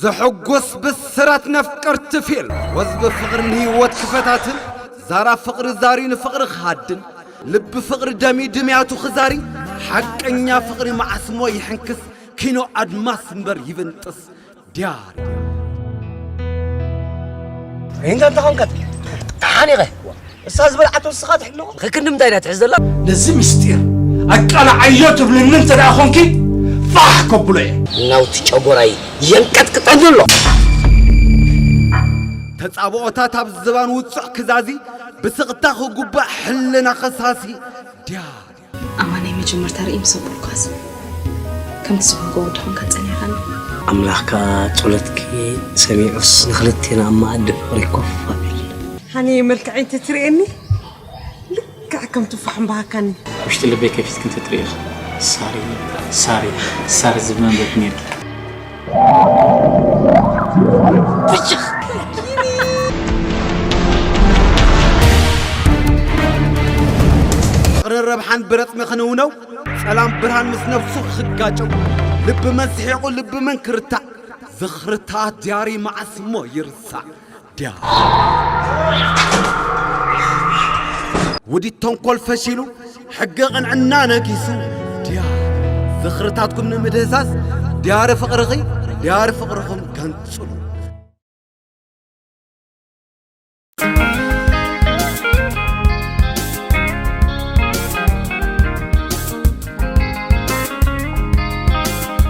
زحقوس بالسرات نفكرت فيل وزب فقرني واتكفتاتن زارا فقر زارين فقر خادن لب فقر دمي دمياتو خزاري حق انيا فقر مع اسمو يحنكس كينو ادماس نبر يبنطس ديار انت هونكت تعاني غي استاذ بلعتو السقات حلو خكنم داينا تعزلا لازم مستير اقال عيوت بلن انت اخونكي فاح كبلي ناوتي چغوراي ينقطقط له تصابوتا تاب زبان وصق كزازي بسقتا خغبا حلنا خساسي ديار اماني مجمر تاريم صبركاس كم تسبقوا دحون كصنيخن املاحكا طلتكي سميعس نخلتينا ما ادفر يكفل هاني ملكعي تتريني لك كم تفحم بهكني وش تلبي كيف كنت تريخ ساري زمان بتنيرك فشخ الربحان برت مخنونو سلام برهان مس نفسو خقاجو لب مسحيقو لب منكرتا زخرتا دياري مع اسمو يرسع ديار ودي تنقل فشيلو حققن عنا نكيسو ديار زخرتاتكم نمدهساس ديار فقرخي ديار فقرخم كنصلو